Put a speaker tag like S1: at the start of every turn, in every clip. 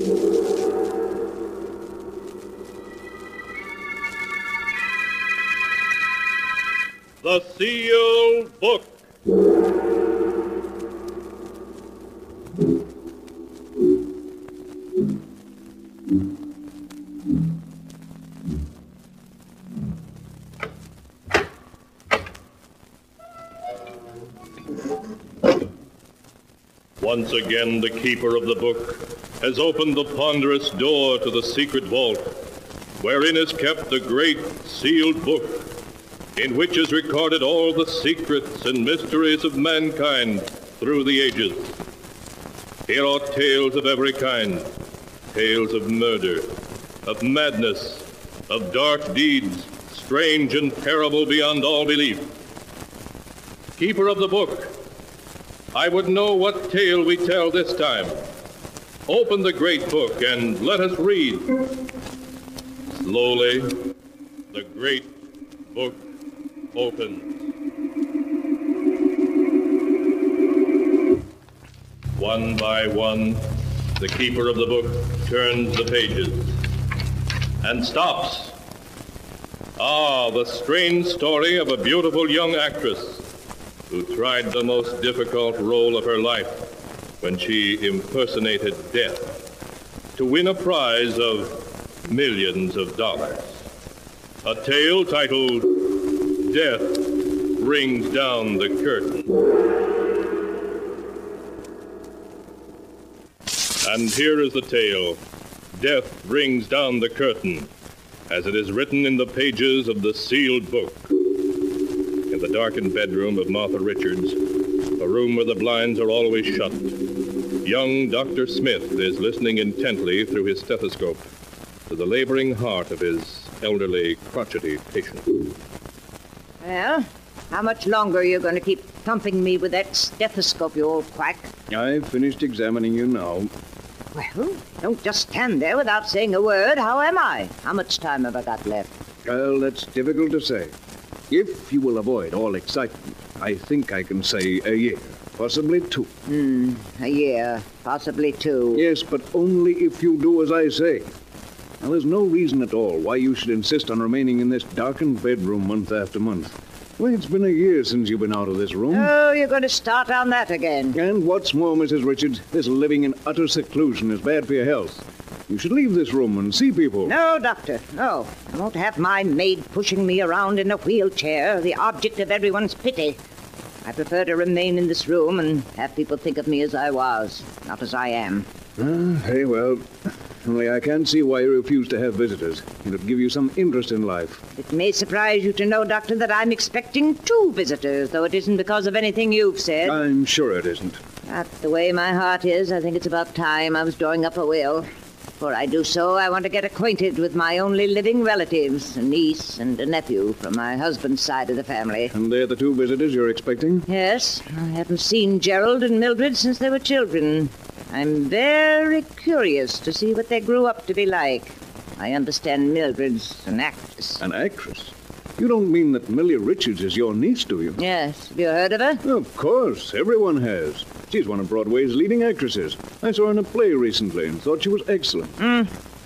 S1: The Sealed Book. Once again, the keeper of the book has opened the ponderous door to the secret vault, wherein is kept the great sealed book, in which is recorded all the secrets and mysteries of mankind through the ages. Here are tales of every kind, tales of murder, of madness, of dark deeds, strange and terrible beyond all belief. Keeper of the book, I would know what tale we tell this time. Open the great book and let us read. Slowly, the great book opens. One by one, the keeper of the book turns the pages and stops. Ah, the strange story of a beautiful young actress who tried the most difficult role of her life when she impersonated death to win a prize of millions of dollars. A tale titled Death Rings Down the Curtain. And here is the tale, Death Rings Down the Curtain, as it is written in the pages of the sealed book. In the darkened bedroom of Martha Richards, a room where the blinds are always shut, young Dr. Smith is listening intently through his stethoscope to the laboring heart of his elderly, crotchety patient.
S2: Well, how much longer are you going to keep thumping me with that stethoscope, you old quack?
S3: I've finished examining you now.
S2: Well, don't just stand there without saying a word. How am I? How much time have I got left?
S3: Well, that's difficult to say. If you will avoid all excitement, I think I can say a year, possibly 2.
S2: A year, possibly 2.
S3: Yes, but only if you do as I say. Now, there's no reason at all why you should insist on remaining in this darkened bedroom month after month. Well, it's been a year since you've been out of this room.
S2: Oh, you're going to start on that again.
S3: And what's more, Mrs. Richards, this living in utter seclusion is bad for your health. You should leave this room and see people.
S2: No, Doctor, no. I won't have my maid pushing me around in a wheelchair, the object of everyone's pity. I prefer to remain in this room and have people think of me as I was, not as I am.
S3: Very well. Only I can't see why you refuse to have visitors. It'll give you some interest in life.
S2: It may surprise you to know, Doctor, that I'm expecting 2 visitors, though it isn't because of anything you've said.
S3: I'm sure it isn't.
S2: But the way my heart is, I think it's about time I was drawing up a will. Before I do so, I want to get acquainted with my only living relatives, a niece and a nephew from my husband's side of the family.
S3: And they're the 2 visitors you're expecting?
S2: Yes. I haven't seen Gerald and Mildred since they were children. I'm very curious to see what they grew up to be like. I understand Mildred's an actress.
S3: An actress? You don't mean that Millie Richards is your niece, do you?
S2: Yes. Have you heard of her?
S3: Of course. Everyone has. She's one of Broadway's leading actresses. I saw her in a play recently and thought she was excellent.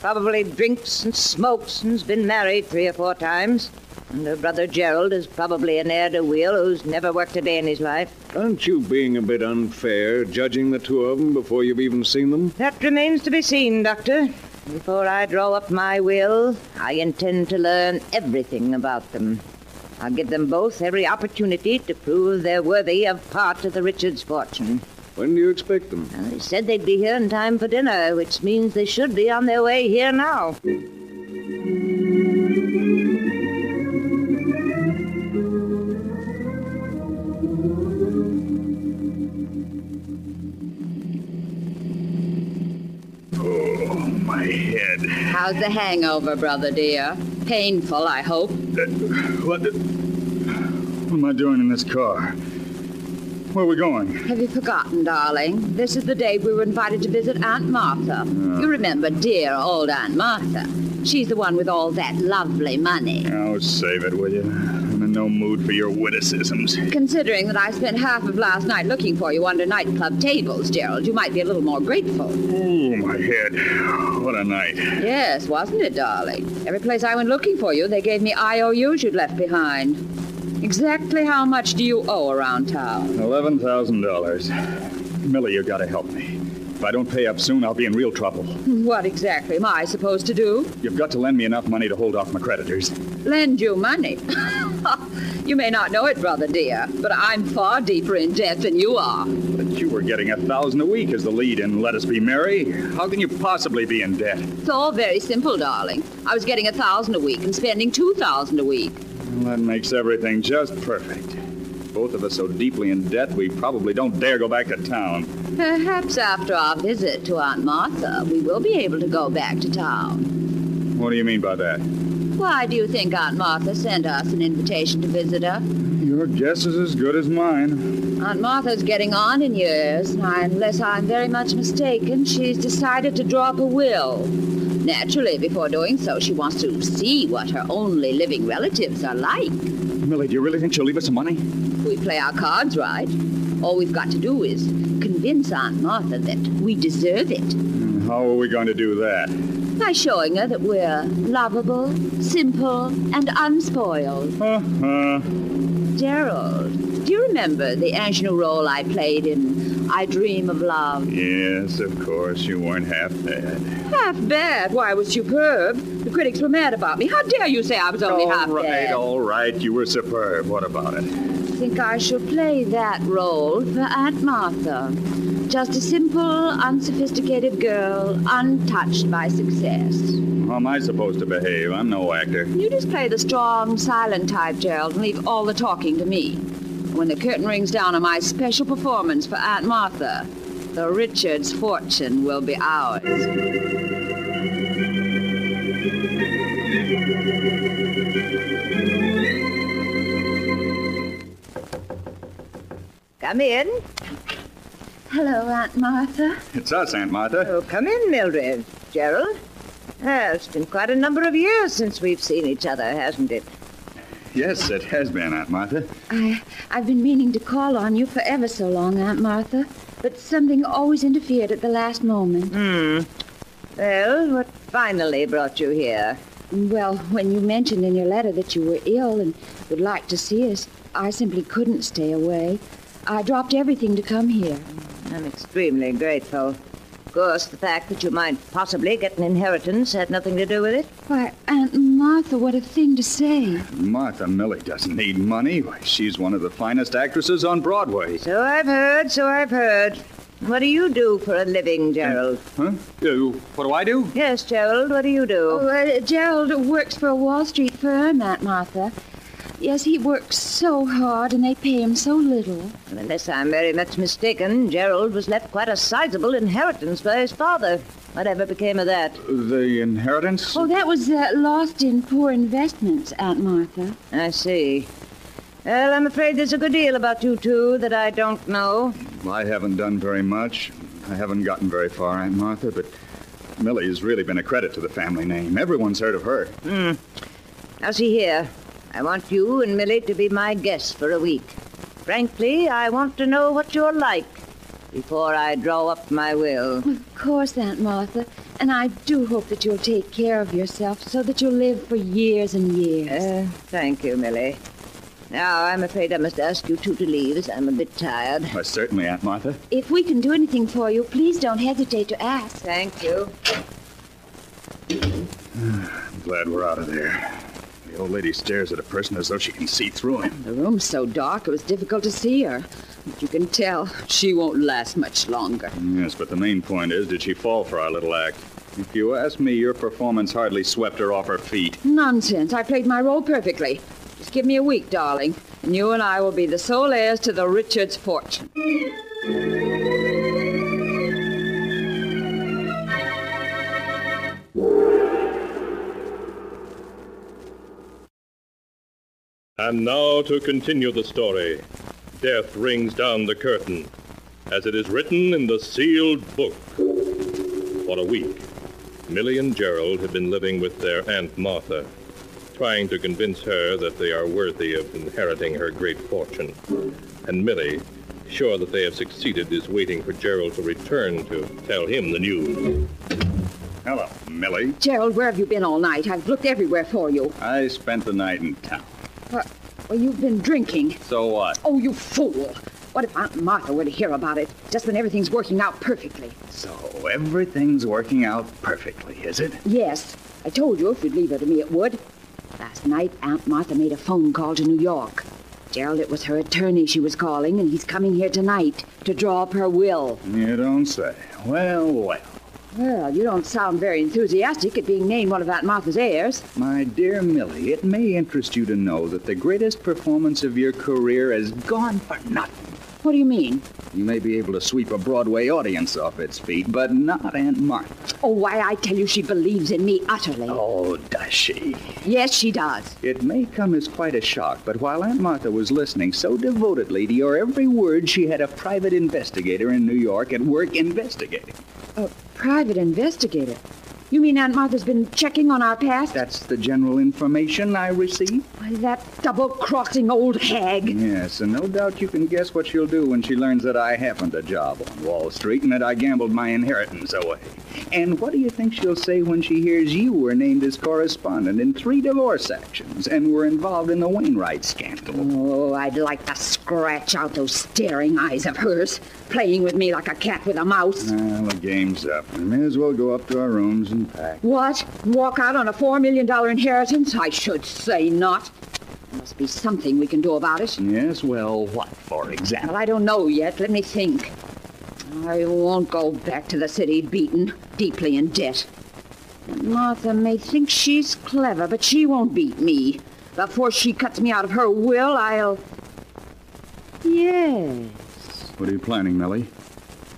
S2: Probably drinks and smokes and's been married 3 or 4 times. And her brother Gerald is probably an heir-to-wheel who's never worked a day in his life.
S3: Aren't you being a bit unfair, judging the 2 of them before you've even seen them?
S2: That remains to be seen, Doctor. Before I draw up my will, I intend to learn everything about them. I'll give them both every opportunity to prove they're worthy of part of the Richards' fortune.
S3: When do you expect them?
S2: They said they'd be here in time for dinner, which means they should be on their way here now.
S4: My head.
S5: How's the hangover, brother dear? Painful, I hope.
S4: What am I doing in this car? Where are we going?
S5: Have you forgotten, darling? This is the day we were invited to visit Aunt Martha. You remember dear old Aunt Martha. She's the one with all that lovely money.
S4: Oh, save it, will you? I'm in no mood for your witticisms.
S5: Considering that I spent half of last night looking for you under nightclub tables, Gerald, you might be a little more grateful.
S4: Oh, my head. What a night.
S5: Yes, wasn't it, darling? Every place I went looking for you, they gave me IOUs you'd left behind. Exactly how much do you owe around town?
S4: $11,000. Millie, you gotta help me. If I don't pay up soon, I'll be in real trouble.
S5: What exactly am I supposed to do?
S4: You've got to lend me enough money to hold off my creditors.
S5: Lend you money? You may not know it, brother dear, but I'm far deeper in debt than you are.
S4: But you were getting $1,000 a week as the lead in Let Us Be Merry. How can you possibly be in debt?
S5: It's all very simple, darling. I was getting $1,000 a week and spending $2,000 a week.
S4: Well, that makes everything just perfect. Both of us so deeply in debt, we probably don't dare go back to town.
S5: Perhaps after our visit to Aunt Martha, we will be able to go back to town.
S4: What do you mean by that?
S5: Why do you think Aunt Martha sent us an invitation to visit her?
S4: Your guess is as good as mine.
S5: Aunt Martha's getting on in years, and unless I'm very much mistaken, she's decided to draw up a will. Naturally, before doing so, she wants to see what her only living relatives are like.
S4: Millie, do you really think she'll leave us some money?
S5: If we play our cards right, all we've got to do is convince Aunt Martha that we deserve it.
S4: How are we going to do that?
S5: By showing her that we're lovable, simple, and unspoiled. Gerald, do you remember the ingenue role I played in I Dream of Love?
S4: Yes, of course. You weren't half bad.
S5: Half bad? Why, I was superb. The critics were mad about me. How dare you say I was only half bad?
S4: All right. You were superb. What about it?
S5: I think I shall play that role for Aunt Martha. Just a simple, unsophisticated girl, untouched by success.
S4: How am I supposed to behave? I'm no actor.
S5: You just play the strong, silent type, Gerald, and leave all the talking to me. When the curtain rings down on my special performance for Aunt Martha, the Richards' fortune will be ours.
S2: Come in.
S5: Hello, Aunt Martha.
S4: It's us, Aunt Martha.
S2: Oh, come in, Mildred. Gerald? It's been quite a number of years since we've seen each other, hasn't it?
S4: Yes, it has been, Aunt Martha.
S5: I've been meaning to call on you for ever so long, Aunt Martha, but something always interfered at the last moment.
S2: Well, what finally brought you here?
S5: Well, when you mentioned in your letter that you were ill and would like to see us, I simply couldn't stay away. I dropped everything to come here.
S2: I'm extremely grateful. Of course, the fact that you might possibly get an inheritance had nothing to do with it.
S5: Why, Aunt Martha, what a thing to say.
S4: Martha Millie doesn't need money. Why, she's one of the finest actresses on Broadway.
S2: So I've heard. What do you do for a living, Gerald?
S4: Huh? What do I do?
S2: Yes, Gerald, what do you do?
S5: Gerald works for a Wall Street firm, Aunt Martha. Yes, he works so hard, and they pay him so little.
S2: Unless I'm very much mistaken, Gerald was left quite a sizable inheritance by his father. Whatever became of that?
S4: The inheritance?
S5: Oh, that was lost in poor investments, Aunt Martha.
S2: I see. Well, I'm afraid there's a good deal about you two that I don't know.
S4: I haven't done very much. I haven't gotten very far, Aunt Martha, but Millie has really been a credit to the family name. Everyone's heard of her.
S2: Now, see here. I want you and Millie to be my guests for a week. Frankly, I want to know what you're like before I draw up my will.
S5: Of course, Aunt Martha. And I do hope that you'll take care of yourself so that you'll live for years and years.
S2: Thank you, Millie. Now, I'm afraid I must ask you two to leave, as I'm a bit tired.
S4: Certainly, Aunt Martha.
S5: If we can do anything for you, please don't hesitate to ask.
S2: Thank you.
S4: I'm glad we're out of there. The old lady stares at a person as though she can see through him.
S5: The room's so dark, it was difficult to see her. But you can tell she won't last much longer.
S4: Yes, but the main point is, did she fall for our little act? If you ask me, your performance hardly swept her off her feet.
S5: Nonsense. I played my role perfectly. Just give me a week, darling, and you and I will be the sole heirs to the Richards' fortune.
S1: And now to continue the story. Death rings down the curtain, as it is written in the sealed book. For a week, Millie and Gerald had been living with their Aunt Martha. trying to convince her that they are worthy of inheriting her great fortune. And Millie, sure that they have succeeded, is waiting for Gerald to return to tell him the news.
S4: Hello, Millie.
S5: Gerald, where have you been all night? I've looked everywhere for you.
S4: I spent the night in town.
S5: Well, you've been drinking.
S4: So what?
S5: Oh, you fool. What if Aunt Martha were to hear about it, just when everything's working out perfectly?
S4: So everything's working out perfectly, is it?
S5: Yes. I told you if you'd leave her to me, it would. Last night, Aunt Martha made a phone call to New York. Gerald, it was her attorney she was calling, and he's coming here tonight to draw up her will.
S4: You don't say. Well.
S5: Well, you don't sound very enthusiastic at being named one of Aunt Martha's heirs.
S4: My dear Millie, it may interest you to know that the greatest performance of your career has gone for nothing.
S5: What do you mean?
S4: You may be able to sweep a Broadway audience off its feet, but not Aunt Martha.
S5: Oh, why, I tell you, she believes in me utterly.
S4: Oh, does she?
S5: Yes, she does.
S4: It may come as quite a shock, but while Aunt Martha was listening so devotedly to your every word, she had a private investigator in New York at work investigating.
S5: A private investigator? You mean Aunt Martha's been checking on our past?
S4: That's the general information I received.
S5: Why, that double-crossing old hag.
S4: Yes, and no doubt you can guess what she'll do when she learns that I happened a job on Wall Street and that I gambled my inheritance away. And what do you think she'll say when she hears you were named as correspondent in 3 divorce actions and were involved in the Wainwright scandal?
S5: Oh, I'd like to scratch out those staring eyes of hers, playing with me like a cat with a mouse.
S4: Well, the game's up. We may as well go up to our rooms and pack.
S5: What? Walk out on a $4 million inheritance? I should say not. There must be something we can do about it.
S4: Yes, well, what, for example?
S5: Well, I don't know yet. Let me think. I won't go back to the city beaten, deeply in debt. Martha may think she's clever, but she won't beat me. Before she cuts me out of her will, I'll... Yes.
S4: What are you planning, Millie?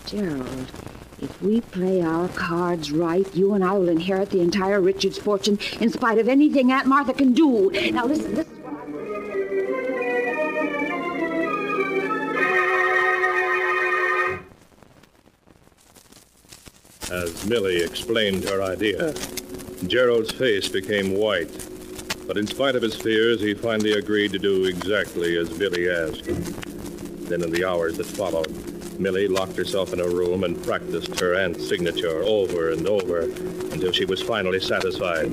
S5: Gerald, if we play our cards right, you and I will inherit the entire Richards fortune in spite of anything Aunt Martha can do. Now listen, this is what
S1: As Millie explained her idea, Gerald's face became white. But in spite of his fears, he finally agreed to do exactly as Billy asked. Then in the hours that followed, Millie locked herself in a room and practiced her aunt's signature over and over until she was finally satisfied.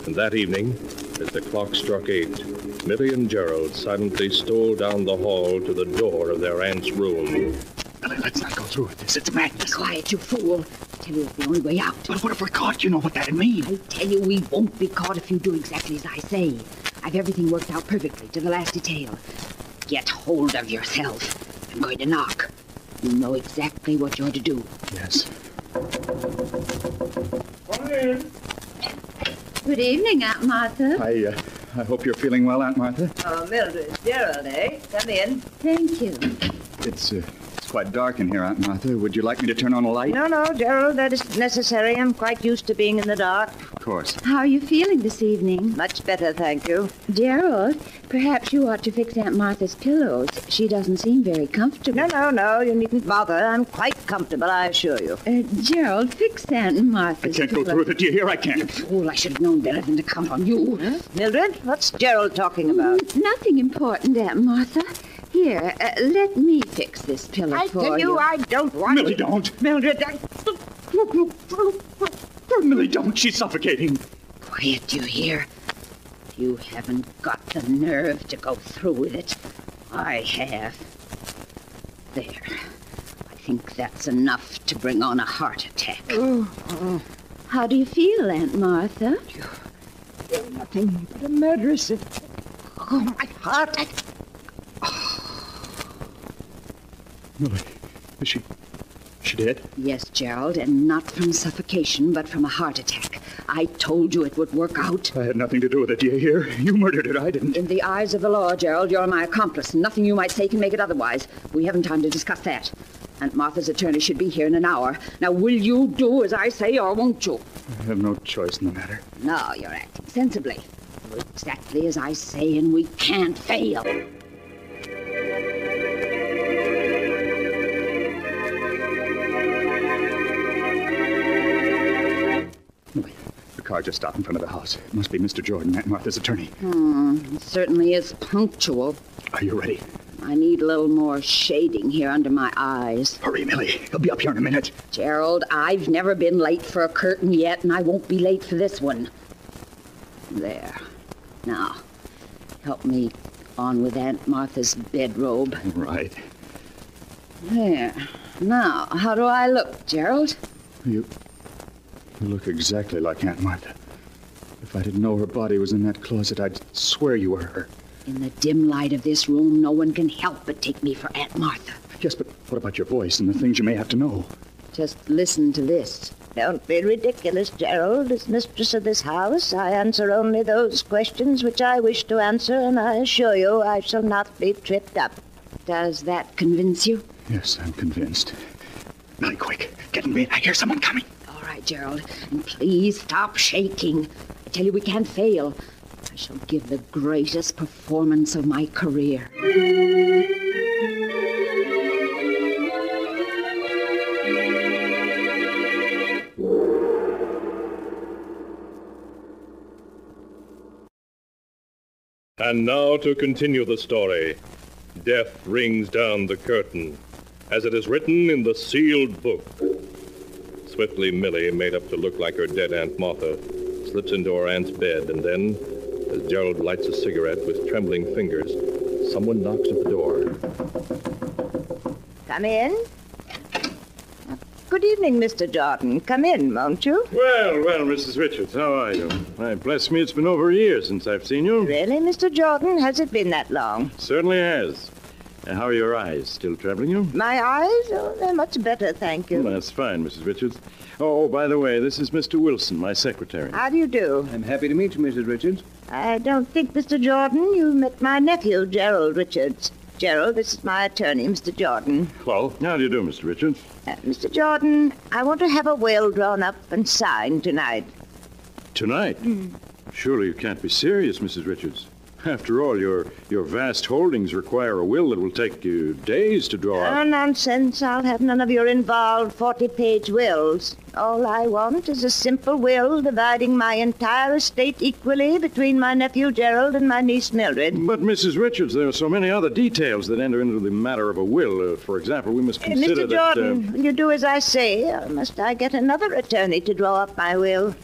S1: And that evening, as the clock struck 8, Millie and Gerald silently stole down the hall to the door of their aunt's room.
S4: Millie, let's not go through with this. It's madness.
S5: Quiet, you fool. I tell you, it's the only way out.
S4: But what if we're caught? You know what that'd mean.
S5: I tell you, we won't be caught if you do exactly as I say. I've everything worked out perfectly, to the last detail. Get hold of yourself. I'm going to knock. You know exactly what you're to do.
S4: Yes.
S1: Come in.
S5: Good evening, Aunt Martha.
S4: I hope you're feeling well, Aunt Martha.
S2: Oh, Mildred, Gerald, eh? Come in.
S5: Thank you.
S4: It's quite dark in here, Aunt Martha. Would you like me to turn on a light?
S2: No, Gerald, that isn't necessary. I'm quite used to being in the dark.
S4: Of course.
S5: How are you feeling this evening?
S2: Much better, thank you.
S5: Gerald, perhaps you ought to fix Aunt Martha's pillows. She doesn't seem very comfortable.
S2: No, you needn't bother. I'm quite comfortable, I assure you.
S5: Gerald, fix Aunt Martha's
S4: I can't go through with it. Do you hear? I can't.
S5: Fool, I should have known better than to count on you.
S2: Mildred, what's Gerald talking about?
S5: Nothing important, Aunt Martha. Here, let me fix this pillow
S2: I
S5: for
S2: tell you, I don't want
S4: Millie,
S2: to.
S4: don't.
S2: Mildred,
S4: Millie, don't. She's suffocating.
S5: Quiet, do you hear? You haven't got the nerve to go through with it. I have. There. I think that's enough to bring on a heart attack. How do you feel, Aunt Martha?
S2: You're nothing but a murderess. Oh, my heart.
S4: Millie, is she dead?
S5: Yes, Gerald, and not from suffocation, but from a heart attack. I told you it would work out.
S4: I had nothing to do with it. Do you hear? You murdered her. I didn't.
S5: In the eyes of the law, Gerald, you're my accomplice, and nothing you might say can make it otherwise. We haven't time to discuss that. Aunt Martha's attorney should be here in an hour. Now, will you do as I say, or won't you?
S4: I have no choice in the matter.
S5: No, you're acting sensibly. Do exactly as I say, and we can't fail.
S4: car just stopped in front of the house. It must be Mr. Jordan, Aunt Martha's attorney.
S5: It certainly is punctual.
S4: Are you ready?
S5: I need a little more shading here under my eyes.
S4: Hurry, Millie. He'll be up here in a minute.
S5: Gerald, I've never been late for a curtain yet, and I won't be late for this one. There. Now, help me on with Aunt Martha's bedrobe.
S4: Right.
S5: There. Now, how do I look, Gerald?
S4: You look exactly like Aunt Martha. If I didn't know her body was in that closet, I'd swear you were her.
S5: In the dim light of this room, no one can help but take me for Aunt Martha.
S4: Yes, but what about your voice and the things you may have to know?
S5: Just listen to this.
S2: Don't be ridiculous, Gerald. As mistress of this house, I answer only those questions which I wish to answer, and I assure you I shall not be tripped up.
S5: Does that convince you?
S4: Yes, I'm convinced. Millie, quick. Get in bed. I hear someone coming.
S5: All right, Gerald. And please stop shaking. I tell you, we can't fail. I shall give the greatest performance of my career.
S1: And now to continue the story. Death rings down the curtain, as it is written in the sealed book. Swiftly, Millie, made up to look like her dead Aunt Martha, slips into her aunt's bed, and then, as Gerald lights a cigarette with trembling fingers, someone knocks at the door.
S2: Come in. Good evening, Mr. Jordan. Come in, won't you?
S6: Well, Mrs. Richards, how are you? Why, bless me, it's been over a year since I've seen you.
S2: Really, Mr. Jordan? Has it been that long?
S6: Certainly has. How are your eyes? Still troubling you?
S2: My eyes? Oh, they're much better, thank you.
S6: Well, that's fine, Mrs. Richards. Oh, by the way, this is Mr. Wilson, my secretary.
S2: How do you do?
S3: I'm happy to meet you, Mrs. Richards.
S2: I don't think, Mr. Jordan, you met my nephew, Gerald Richards. Gerald, this is my attorney, Mr. Jordan.
S6: Well, how do you do, Mr. Richards?
S2: Mr. Jordan, I want to have a will drawn up and signed tonight.
S6: Tonight? Surely you can't be serious, Mrs. Richards. After all, your vast holdings require a will that will take you days to draw
S2: Oh,
S6: up.
S2: nonsense. I'll have none of your involved 40-page wills. All I want is a simple will dividing my entire estate equally between my nephew Gerald and my niece Mildred.
S6: But, Mrs. Richards, there are so many other details that enter into the matter of a will. For example, we must consider
S2: Mr. Jordan, will you do as I say, or must I get another attorney to draw up my will?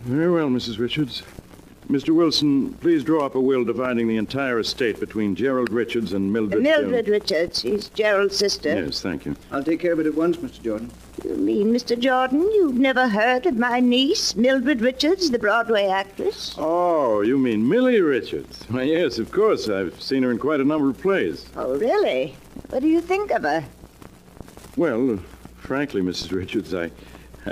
S6: Very well, Mrs. Richards. Mr. Wilson, please draw up a will dividing the entire estate between Gerald Richards and Mildred...
S2: Mildred Richards. She's Gerald's sister.
S6: Yes, thank you.
S3: I'll take care of it at once, Mr. Jordan.
S2: You mean, Mr. Jordan, you've never heard of my niece, Mildred Richards, the Broadway actress?
S6: Oh, you mean Millie Richards? Why, yes, of course. I've seen her in quite a number of plays.
S2: Oh, really? What do you think of her?
S6: Well, frankly, Mrs. Richards, I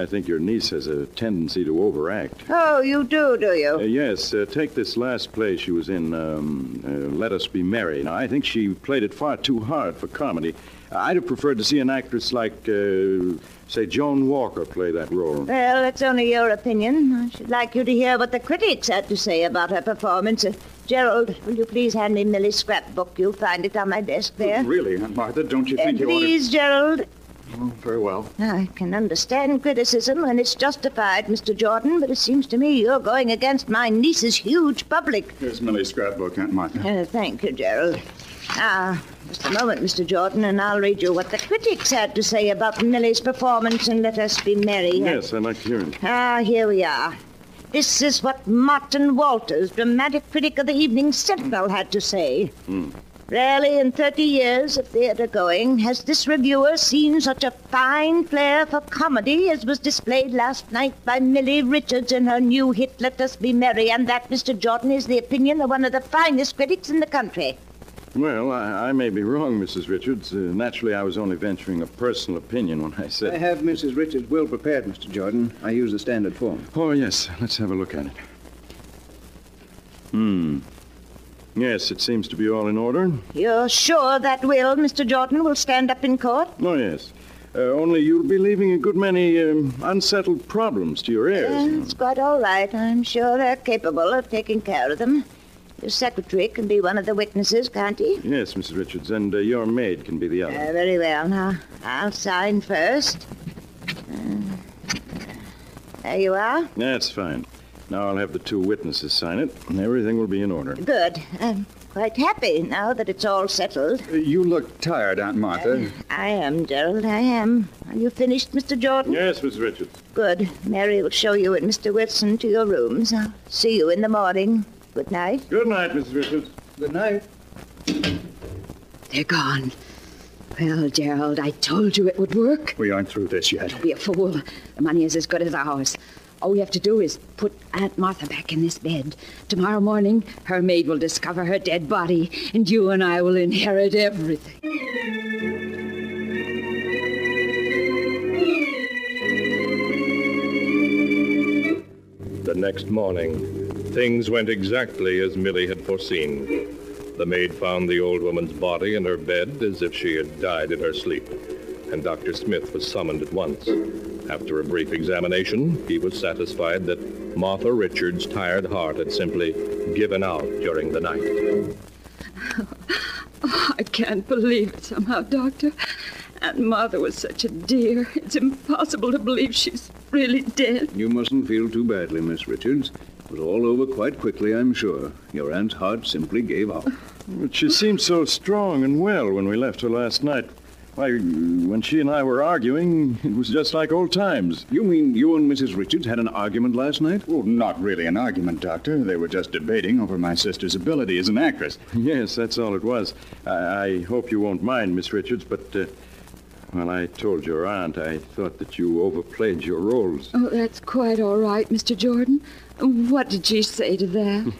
S6: think your niece has a tendency to overact.
S2: Oh, you do you?
S6: Yes, take this last play she was in, Let Us Be Merry. Now, I think she played it far too hard for comedy. I'd have preferred to see an actress like, say, Joan Walker play that role.
S2: Well, that's only your opinion. I should like you to hear what the critics had to say about her performance. Gerald, will you please hand me Millie's scrapbook? You'll find it on my desk there.
S4: Really, Aunt Martha, don't you think you ought to...
S2: Please, Gerald.
S4: Oh, very well.
S2: I can understand criticism when it's justified, Mr. Jordan, but it seems to me you're going against my niece's huge public.
S4: Here's Millie's scrapbook, Aunt Martha.
S2: Thank you, Gerald. Now, just a moment, Mr. Jordan, and I'll read you what the critics had to say about Millie's performance in Let Us Be Merry.
S6: Yes, I'd like to hear it.
S2: Here we are. This is what Martin Walters, dramatic critic of the Evening Sentinel, had to say. Rarely in 30 years of theater going has this reviewer seen such a fine flair for comedy as was displayed last night by Millie Richards in her new hit, Let Us Be Merry, and that, Mr. Jordan, is the opinion of one of the finest critics in the country.
S6: Well, I may be wrong, Mrs. Richards. Naturally, I was only venturing a personal opinion when I said...
S3: I have Mrs. Richards' will prepared, Mr. Jordan. I use the standard form.
S6: Oh, yes. Let's have a look at it. Yes, it seems to be all in order.
S2: You're sure that will, Mr. Jordan, will stand up in court?
S6: Oh, yes. Only you'll be leaving a good many unsettled problems to your heirs.
S2: It's quite all right. I'm sure they're capable of taking care of them. Your secretary can be one of the witnesses, can't he?
S6: Yes, Mrs. Richards, and your maid can be the other.
S2: Very well. Now, I'll sign first. There you are.
S6: That's fine. Now I'll have the two witnesses sign it, and everything will be in order.
S2: Good. I'm quite happy now that it's all settled.
S4: You look tired, Aunt Martha.
S2: I am, Gerald, I am. Are you finished, Mr. Jordan?
S6: Yes, Miss Richards.
S2: Good. Mary will show you and Mr. Whitson to your rooms. I'll see you in the morning. Good night.
S6: Good night, Mrs. Richards.
S3: Good night.
S5: They're gone. Well, Gerald, I told you it would work.
S4: We aren't through this yet.
S5: Don't be a fool. The money is as good as ours. All we have to do is put Aunt Martha back in this bed. Tomorrow morning, her maid will discover her dead body, and you and I will inherit everything.
S1: The next morning, things went exactly as Millie had foreseen. The maid found the old woman's body in her bed as if she had died in her sleep, and Dr. Smith was summoned at once. After a brief examination, he was satisfied that Martha Richards' tired heart had simply given out during the night.
S5: Oh, I can't believe it somehow, Doctor. Aunt Martha was such a dear. It's impossible to believe she's really dead.
S3: You mustn't feel too badly, Miss Richards. It was all over quite quickly, I'm sure. Your aunt's heart simply gave out.
S6: But she seemed so strong and well when we left her last night. Why, when she and I were arguing, it was just like old times.
S3: You mean you and Mrs. Richards had an argument last night?
S4: Well, not really an argument, Doctor. They were just debating over my sister's ability as an actress.
S6: Yes, that's all it was. I hope you won't mind, Miss Richards, but when I told your aunt, I thought that you overplayed your roles.
S5: Oh, that's quite all right, Mr. Jordan. What did she say to that?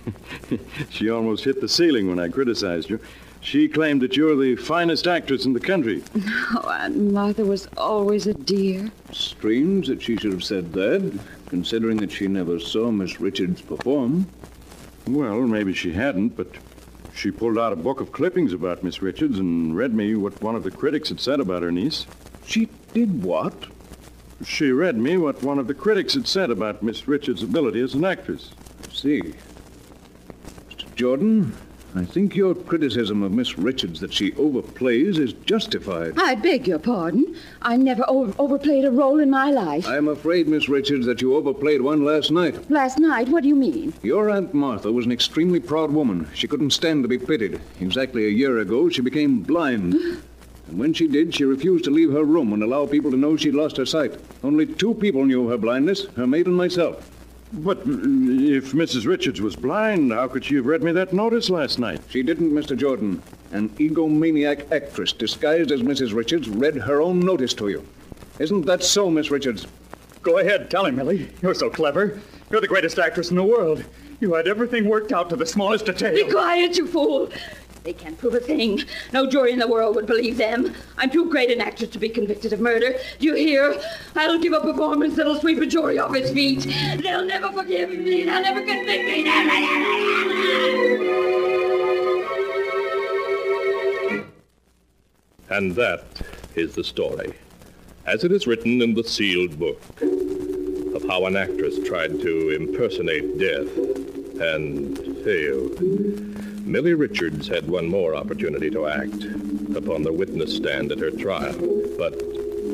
S6: She almost hit the ceiling when I criticized you. She claimed that you're the finest actress in the country.
S5: Oh, Aunt Martha was always a dear.
S3: Strange that she should have said that, considering that she never saw Miss Richards perform.
S6: Well, maybe she hadn't, but she pulled out a book of clippings about Miss Richards and read me what one of the critics had said about her niece.
S3: She did what?
S6: She read me what one of the critics had said about Miss Richards' ability as an actress.
S3: I see. Mr. Jordan, I think your criticism of Miss Richards that she overplays is justified.
S5: I beg your pardon. I never overplayed a role in my life.
S3: I'm afraid, Miss Richards, that you overplayed one last night.
S5: Last night? What do you mean?
S3: Your Aunt Martha was an extremely proud woman. She couldn't stand to be pitied. Exactly a year ago, she became blind. And when she did, she refused to leave her room and allow people to know she'd lost her sight. Only 2 people knew of her blindness, her maid and myself.
S6: But if Mrs. Richards was blind, how could she have read me that notice last night?
S3: She didn't, Mr. Jordan. An egomaniac actress disguised as Mrs. Richards read her own notice to you. Isn't that so, Miss Richards?
S4: Go ahead, tell him, Millie. You're so clever. You're the greatest actress in the world. You had everything worked out to the smallest detail.
S5: Be quiet, you fool. They can't prove a thing. No jury in the world would believe them. I'm too great an actress to be convicted of murder. Do you hear? I'll give a performance that'll sweep a jury off its feet. They'll never forgive me. They'll never convict me.
S1: And that is the story, as it is written in the sealed book, of how an actress tried to impersonate death and failed. Millie Richards had one more opportunity to act upon the witness stand at her trial, but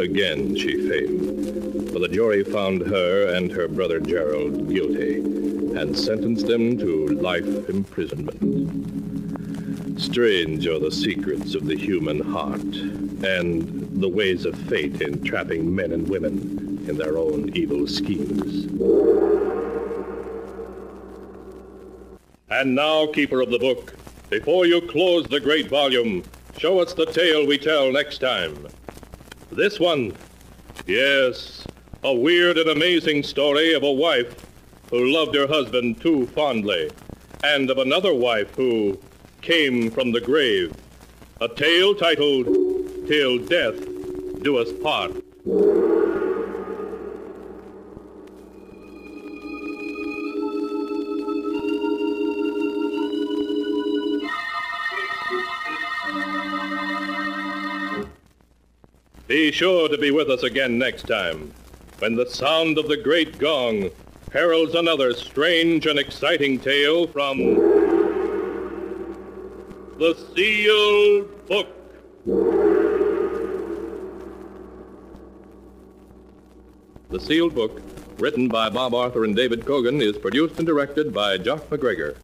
S1: again she failed. For the jury found her and her brother Gerald guilty and sentenced them to life imprisonment. Strange are the secrets of the human heart and the ways of fate in trapping men and women in their own evil schemes. And now, keeper of the book, before you close the great volume, show us the tale we tell next time. This one, yes, a weird and amazing story of a wife who loved her husband too fondly, and of another wife who came from the grave. A tale titled, Till Death Do Us Part. Be sure to be with us again next time, when the sound of the great gong heralds another strange and exciting tale from the Sealed Book. The Sealed Book written by Bob Arthur and David Cogan, is produced and directed by Jock McGregor.